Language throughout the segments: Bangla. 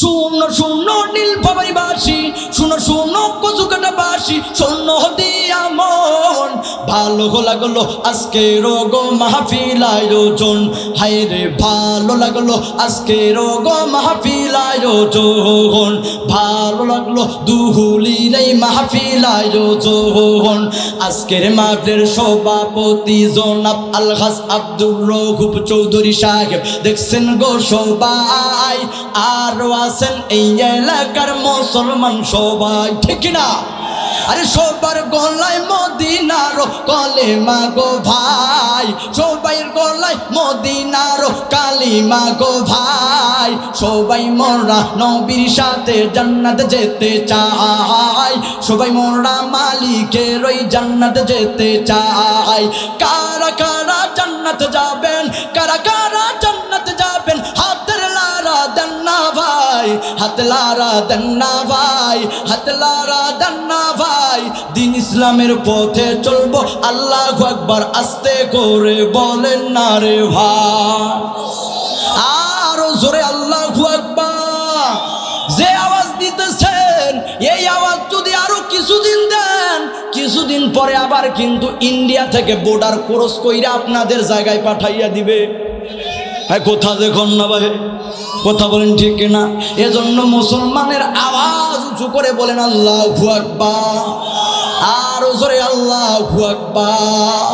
শূন্য শূন্য নীলফামারীবাসী, শূন্য শূন্য কচুকাটাবাসী, শূন্য দিয়া মন ভালো লাগলো আজকে রোগ মাহফিল আয়োজন। হায় রে ভালো লাগলো আজকে রোগ মাহফিল আয়োজন। ভালো লাগলো দুহুলির এই মাহফিল আয়োজন। আজকের মাহফিলের সভাপতি জনাব আলহাজ আব্দুর রউফ চৌধুরী সাহেব দেখছেন গো সবাই, আরো আছেন এই এলাকার মুসলমান সবাই, ঠিক না? আরে সবার গলায় মদিনার কলেমা গো ভাই, সবাই গলায় মদিনার কালিমা গো ভাই। সবাই মোরা নবীর সাথে জান্নাত যেতে চাই, সবাই মোরা মালিকের ওই জান্নাত যেতে চাই। কারা কারা জান্নাত যাবেন, কারা কারা জান্নাত যাবেন, হাতের লারা দেন না ভাই, হাত লারা দেন না ভাই, হাত লারা দেন না ভাই। দিন ইসলামের পথে চলবো, আল্লাহু আকবার আস্তে করে বলেন না রে ভাই, আরো জোরে আল্লাহু আকবার। যে আওয়াজ দিতেছেন এই আওয়াজ যদি আরো কিছুদিন দেন, কিছুদিন পরে আবার কিন্তু ইন্ডিয়া থেকে বর্ডার ক্রস কইরা আপনাদের জায়গায় পাঠাইয়া দিবে। হ্যাঁ, কথা দেখুন না ভাই, কথা বলেন ঠিক না? এজন্য মুসলমানের আওয়াজ উঁচু করে বলেন আল্লাহু আকবার, আরো জোরে আল্লাহু আকবার।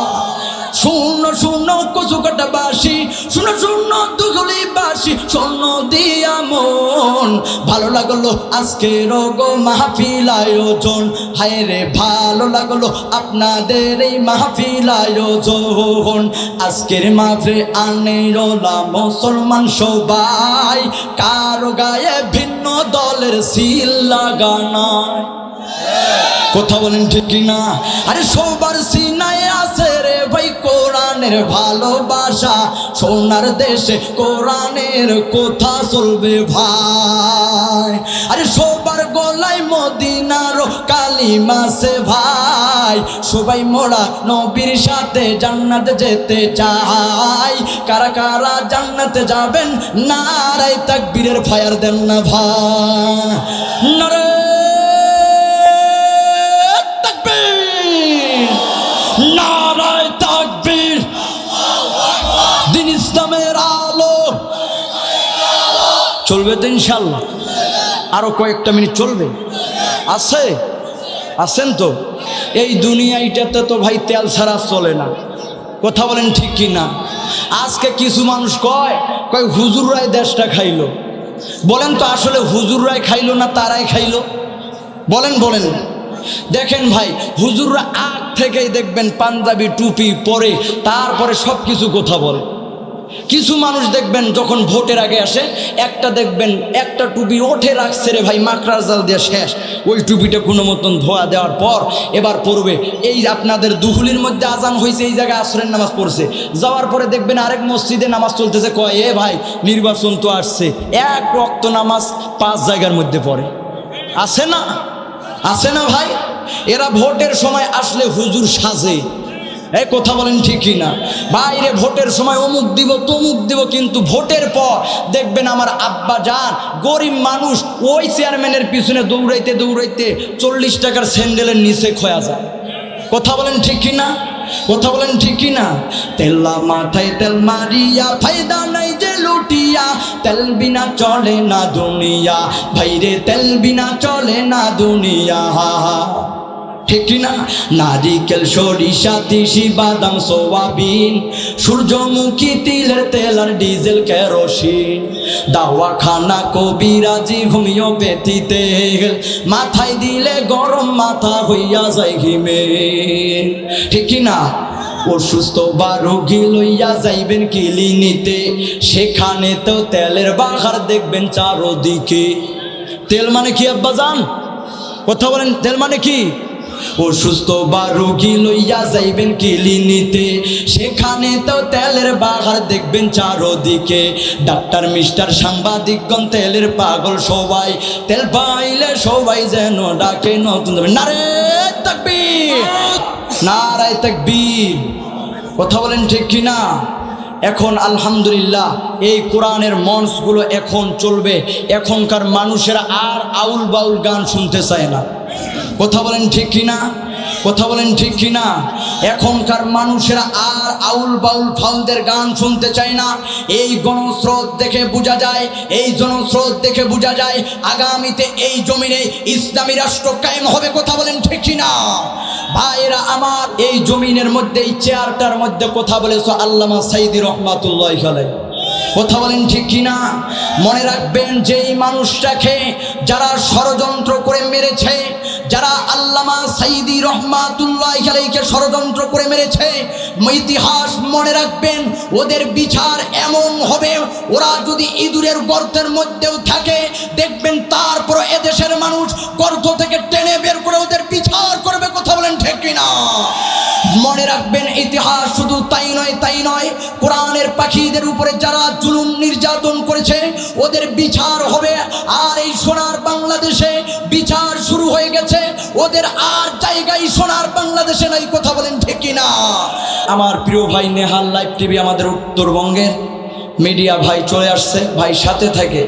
শূন্য শূন্য কচুকাটাবাসী, শূন্য শূন্য দুগুলিবাসী, শূন্য দিয়া মন ভালো লাগলো আজকে রোগ মাহফিল আয়োজন। হায় রে ভালো লাগলো আপনাদের এই মাহফিল আয়োজন। আজকের মাহফিলে আনেরোলা মুসলমান সবাই, কারো গায়ে ভিন্ন দলের সিল লাগানো, কথা বলেন ঠিক কিনা? আরে সবার সিনায় আছে রে ভাই কোরআনের ভালোবাসা, সোনার দেশে কোরআনের কথা চলবে ভাই। আরে সবার গলায় মদিনার কালিমা আছে ভাই, সবাই মোরা নবীর সাথে জান্নাত যেতে চাই। কারা কারা জান্নাতে যাবেন, নারায়ে তাকবীরের ফায়ার দেন না ভাই, নারে নারায়ে তাকবীর। দিন ইসলামের আলো চলবে তো ইনশাআল্লাহ, আরো কয়েকটা মিনিট চলবে। আছে আছেন তো? এই দুনিয়াটাতে তো ভাই তেল ছাড়া চলে না, কথা বলেন ঠিক কি না? আজকে কিছু মানুষ কয় কয় হুজুররাই দেশটা খাইলো। বলেন তো আসলে হুজুররাই খাইলো না তারাই খাইলো? বলেন বলেন। দেখেন ভাই, হুজুররা আগ থেকেই দেখবেন পাঞ্জাবি টুপি পরে তারপরে সব কিছু কথা বলে। কিছু মানুষ দেখবেন যখন ভোটের আগে আসে, একটা দেখবেন একটা টুপি ওঠে রাখছে রে ভাই মাকড়ার জাল দিয়ে শেষ, ওই টুপিটা কোনো মতন ধোয়া দেওয়ার পর এবার পড়বে। এই আপনাদের দুহুলির মধ্যে আজান হয়েছে, এই জায়গায় আসরের নামাজ পড়ছে, যাওয়ার পরে দেখবেন আরেক মসজিদে নামাজ চলতেছে, কয় এ ভাই নির্বাচন তো আসছে, এক ওয়াক্ত নামাজ 5 জায়গার মধ্যে পড়ে। আছে না? আছে না ভাই? এরা ভোটের সময় আসলে হুজুর সাজে, এই কথা বলেন ঠিকই না? বাইরে ভোটের সময় অমুক দিব তমুক দিব, কিন্তু ভোটের পর দেখবেন আমার আব্বা যান গরিব মানুষ ওই চেয়ারম্যানের পিছনে দৌড়াইতে দৌড়াইতে 40 টাকার স্যান্ডেলের নিচে খোয়া যায়। কথা বলেন ঠিকই না? কথা বলেন ঠিকই না? তেলা মাথায় তেল মারিয়া ফায়দা নাই যে লুটিয়া, তেল বিনা চলে না দুনিয়া ভাইরে, তেল বিনা চলে না দুনিয়া, ঠিক না? নারিকেল সরিষা তিসি বাদাম সোয়াবিন, সূর্যমুখী তিলের তেল আর ডিজেল কেরোসিন, দাওয়াখানা কবিরাজি হোমিওপ্যাথি তেল, মাথায় দিলে গরম মাথা হইয়া যায় ঘিমেল, ঠিক না? অসুস্থ বা রোগী লইয়া যাইবেন ক্লিনিতে, সেখানে তো তেলের বাহার দেখবেন চারদিকে। তেল মানে কি আব্বা জান? কথা বলেন, তেল মানে কি? অসুস্থ বা রোগী লইয়া যাইবেন ক্লিনিতে, সেখানে তো তেলের বাহার দেখবেন চারদিকে। ডাক্তার মিস্টার সাংবাদিকগণ তেলের পাগল সবাই, তেল পাইলে সবাই যেন ডাকে নতুন। নারায়ে তাকবীর, নারায়ে তাকবীর। কথা বলেন ঠিক কিনা? এখন আলহামদুলিল্লাহ এই কোরআনের মঞ্চগুলো এখন চলবে। এখনকার মানুষেরা আর আউল বাউল গান শুনতে চায় না। কথা বলেন ঠিক কিনা? কথা বলেন ঠিক কিনা? এখনকার মানুষেরা আর আউল বাউল ফাউলদের গান শুনতে চায় না। এই গণস্রোত দেখে বোঝা যায়, এই জনস্রোত দেখে বোঝা যায় আগামীতে এই জমিনে ইসলামী রাষ্ট্র কায়েম হবে। কথা বলেন ঠিক কিনা? ভাইরা আমার, এই জমিনের মধ্যে এই চেয়ারটার মধ্যে কথা বলেছ আল্লামা সাইদি রহমাতুল্লাহি আলাইহি। কথা বলেন ঠিক কিনা? মনে রাখবেন, যেই মানুষটাকে যারা ষড়যন্ত্র করে মেরেছে, যারা আল্লামা সাইদি রহমাতুল্লাহি আলাইহিকে ষড়যন্ত্র করে মেরেছে, ইতিহাস মনে রাখবেন ওদের বিচার এমন হবে, ওরা যদি ইঁদুরের গর্তের মধ্যেও থাকে দেখবেন তারপর এদেশের মানুষ গর্ত থেকে টেনে বের করে ওদের বিচার করবে। কথা বলেন ঠিক কিনা? মনে রাখবেন, ইতিহাস শুধু তাই নয়, কোরআনের পাখিদের উপরে যারা জুলুম নির্যাতন করেছে ওদের বিচার হবে। আর এই সোনার বাংলাদেশে বিচার শুরু হয়ে গেছে, ওদের আর জায়গায় সোনার বাংলাদেশে নাই। কথা বলেন ঠিক কিনা? আমার প্রিয় ভাই নেহাল লাইভ টিভি, আমাদের উত্তরবঙ্গের মিডিয়া ভাই চলে আসছে, ভাই সাথে থাকে।